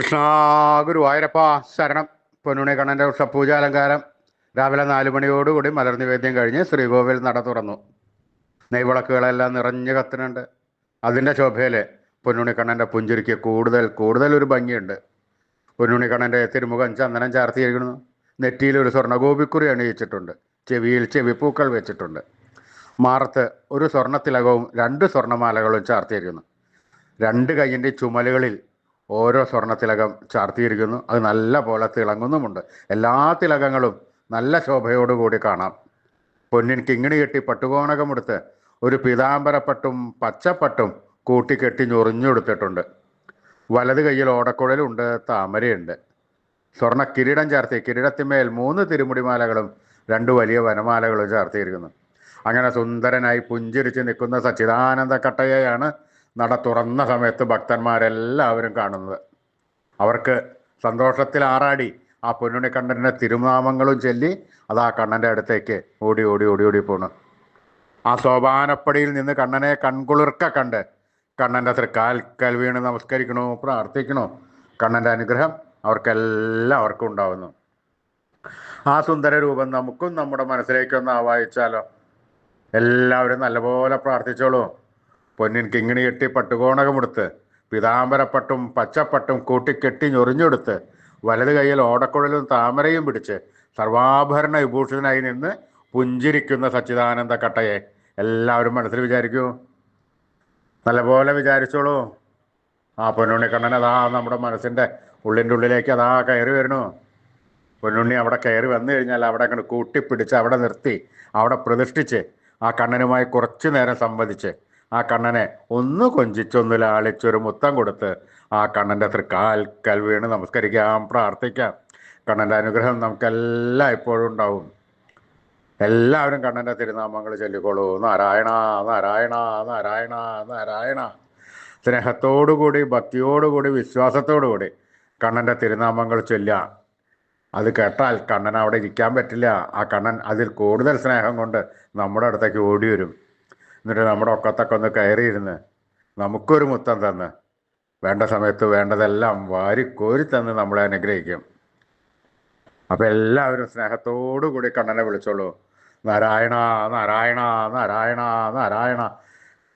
കൃഷ്ണ ഗുരുവായൂരപ്പ ശരണം. പൊന്നുണി കണ്ണൻ്റെ ഉഷപൂജാലങ്കാരം രാവിലെ 4 മണിയോടുകൂടി മലർ നിവേദ്യം കഴിഞ്ഞ് ശ്രീകോവിൽ നട തുറന്നു. നെയ്വിളക്കുകളെല്ലാം നിറഞ്ഞു കത്തുന്നുണ്ട്. അതിൻ്റെ ശോഭയിൽ പൊന്നുണി കണ്ണൻ്റെ പുഞ്ചിരിക്ക് കൂടുതൽ കൂടുതൽ ഒരു ഭംഗിയുണ്ട്. പൊന്നുണി കണ്ണൻ്റെ തിരുമുഖം ചന്ദനം ചാർത്തിയിരിക്കുന്നു. നെറ്റിയിൽ ഒരു സ്വർണ്ണഗോപിക്കുറി അണിയിച്ചിട്ടുണ്ട്. ചെവിയിൽ ചെവിപ്പൂക്കൾ വെച്ചിട്ടുണ്ട്. മാറത്ത് ഒരു സ്വർണ്ണത്തിലകവും 2 സ്വർണ്ണമാലകളും ചാർത്തിയിരിക്കുന്നു. 2 കൈയിൻ്റെ ചുമലുകളിൽ ഓരോ സ്വർണ്ണത്തിലകം ചാർത്തിയിരിക്കുന്നു. അത് നല്ല പോലെ തിളങ്ങുന്നുമുണ്ട്. എല്ലാ തിലകങ്ങളും നല്ല ശോഭയോടുകൂടി കാണാം. പൊന്നിൻ കിങ്ങിണി കെട്ടി പട്ടുകോണകമെടുത്ത് ഒരു പീതാംബരപ്പട്ടും പച്ചപ്പട്ടും കൂട്ടിക്കെട്ടി ഞൊറിഞ്ഞെടുത്തിട്ടുണ്ട്. വലത് കൈയിൽ ഓടക്കുഴലുണ്ട്, താമരയുണ്ട്. സ്വർണ്ണ കിരീടം ചാർത്തി കിരീടത്തിന്മേൽ 3 തിരുമുടിമാലകളും 2 വലിയ വനമാലകളും ചാർത്തിയിരിക്കുന്നു. അങ്ങനെ സുന്ദരനായി പുഞ്ചിരിച്ച് നിൽക്കുന്ന സച്ചിദാനന്ദ കട്ടയെയാണ് നട തുറന്ന സമയത്ത് ഭക്തന്മാരെല്ലാവരും കാണുന്നത്. അവർക്ക് സന്തോഷത്തിൽ ആറാടി ആ പൊന്നുണിക്കണ്ണൻ്റെ തിരുനാമങ്ങളും ചൊല്ലി അത് ആ കണ്ണൻ്റെ അടുത്തേക്ക് ഓടി ഓടി ഓടി ഓടി പോണു. ആ സോപാനപ്പടിയിൽ നിന്ന് കണ്ണനെ കൺകുളിർക്ക കണ്ട് കണ്ണൻ്റെ തൃക്കാൽക്കൽ വീണ് നമസ്കരിക്കണോ, പ്രാർത്ഥിക്കണോ. കണ്ണൻ്റെ അനുഗ്രഹം അവർക്കെല്ലാവർക്കും ഉണ്ടാവുന്നു. ആ സുന്ദര രൂപം നമുക്കും നമ്മുടെ മനസ്സിലേക്കൊന്ന് ആവാഹിച്ചാലോ. എല്ലാവരും നല്ലപോലെ പ്രാർത്ഥിച്ചോളൂ. പൊന്നിൻ കിങ്ങിണി കെട്ടി പട്ടുകോണകമെടുത്ത് പീതാംബരപ്പട്ടും പച്ചപ്പട്ടും കൂട്ടിക്കെട്ടി ഞൊറിഞ്ഞെടുത്ത് വലത് കൈയിൽ ഓടക്കുഴലും താമരയും പിടിച്ച് സർവാഭരണ വിഭൂഷിതനായി നിന്ന് പുഞ്ചിരിക്കുന്ന സച്ചിദാനന്ദ കട്ടയെ എല്ലാവരും മനസ്സിൽ വിചാരിക്കൂ. നല്ലപോലെ വിചാരിച്ചോളൂ. ആ പൊന്നുണ്ണിക്കണ്ണൻ അതാ നമ്മുടെ മനസ്സിൻ്റെ ഉള്ളിൻ്റെ ഉള്ളിലേക്ക് അതാ കയറി വരണു. പൊന്നുണ്ണി അവിടെ കയറി വന്നു കഴിഞ്ഞാൽ അവിടെ അങ്ങോട്ട് കൂട്ടിപ്പിടിച്ച് അവിടെ നിർത്തി അവിടെ പ്രതിഷ്ഠിച്ച് ആ കണ്ണനുമായി കുറച്ചു നേരം സംവദിച്ച് ആ കണ്ണനെ ഒന്ന് കൊഞ്ചിച്ചൊന്ന് ലാളിച്ചൊരു മുത്തം കൊടുത്ത് ആ കണ്ണൻ്റെ തൃക്കാൽക്കൽ വീണ് നമസ്കരിക്കാം, പ്രാർത്ഥിക്കാം. കണ്ണൻ്റെ അനുഗ്രഹം നമുക്കെല്ലാം എപ്പോഴും ഉണ്ടാവും. എല്ലാവരും കണ്ണൻ്റെ തിരുനാമങ്ങൾ ചൊല്ലിക്കോളൂ. നാരായണ നാരായണ നാരായണ നാരായണ. സ്നേഹത്തോടുകൂടി ഭക്തിയോടുകൂടി വിശ്വാസത്തോടുകൂടി കണ്ണൻ്റെ തിരുനാമങ്ങൾ ചൊല്ലുക. അത് കേട്ടാൽ കണ്ണൻ അവിടെ ഇരിക്കാൻ പറ്റില്ല. ആ കണ്ണൻ അതിൽ കൂടുതൽ സ്നേഹം കൊണ്ട് നമ്മുടെ അടുത്തേക്ക് ഓടി വരും. എന്നിട്ട് നമ്മുടെ ഒക്കത്തൊക്കെ ഒന്ന് കയറിയിരുന്ന് നമുക്കൊരു മുത്തം തന്ന് വേണ്ട സമയത്ത് വേണ്ടതെല്ലാം വാരിക്കോരി തന്ന് നമ്മളെ അനുഗ്രഹിക്കും. അപ്പം എല്ലാവരും സ്നേഹത്തോടു കൂടി കണ്ണനെ വിളിച്ചോളൂ. നാരായണ നാരായണ നാരായണ നാരായണ.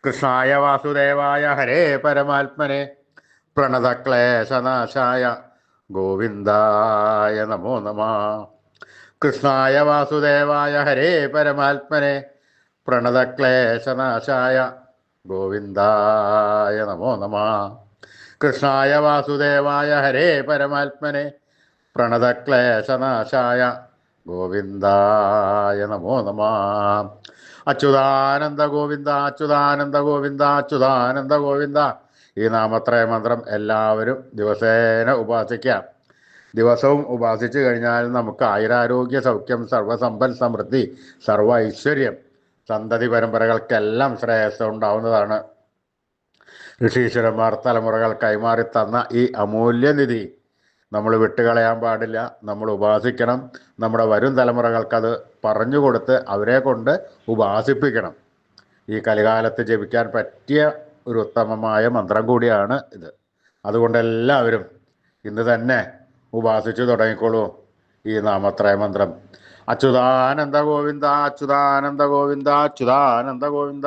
കൃഷ്ണായ വാസുദേവായ ഹരേ പരമാത്മനെ പ്രണതക്ലേശനാശായ ഗോവിന്ദായ നമോ നമഃ. കൃഷ്ണായ വാസുദേവായ ഹരേ പരമാത്മനെ പ്രണതക്ലേശനാശായ ഗോവിന്ദായ നമോ നമഃ. കൃഷ്ണായ വാസുദേവായ ഹരേ പരമാത്മനെ പ്രണതക്ലേശനാശായ ഗോവിന്ദായ നമോ നമഃ. അച്യുതാനന്ദ ഗോവിന്ദ അച്യുതാനന്ദ ഗോവിന്ദ അച്യുതാനന്ദ ഗോവിന്ദ. ഈ നാമത്രയ മന്ത്രം എല്ലാവരും ദിവസേന ഉപാസിക്കാം. ദിവസവും ഉപാസിച്ചു കഴിഞ്ഞാൽ നമുക്ക് ആയുരാരോഗ്യ സൗഖ്യം സർവ്വസമ്പൽ സമൃദ്ധി സർവ്വ ഐശ്വര്യം സന്തതി പരമ്പരകൾക്കെല്ലാം ശ്രേയസ് ഉണ്ടാവുന്നതാണ്. ഋഷീശ്വരന്മാർ തലമുറകൾ കൈമാറി തന്ന ഈ അമൂല്യനിധി നമ്മൾ വിട്ടുകളയാൻ പാടില്ല. നമ്മൾ ഉപാസിക്കണം. നമ്മുടെ വരും തലമുറകൾക്കത് പറഞ്ഞു കൊടുത്ത് അവരെ കൊണ്ട് ഉപാസിപ്പിക്കണം. ഈ കലികാലത്ത് ജപിക്കാൻ പറ്റിയ ഒരു ഉത്തമമായ മന്ത്രം കൂടിയാണ് ഇത്. അതുകൊണ്ട് എല്ലാവരും ഇന്ന് തന്നെ ഉപാസിച്ചു തുടങ്ങിക്കോളൂ ഈ നാമത്രയ മന്ത്രം. അച്യുതാനന്ദ ഗോവിന്ദ അച്യുതാനന്ദ ഗോവിന്ദ അച്യുതാനന്ദ ഗോവിന്ദ.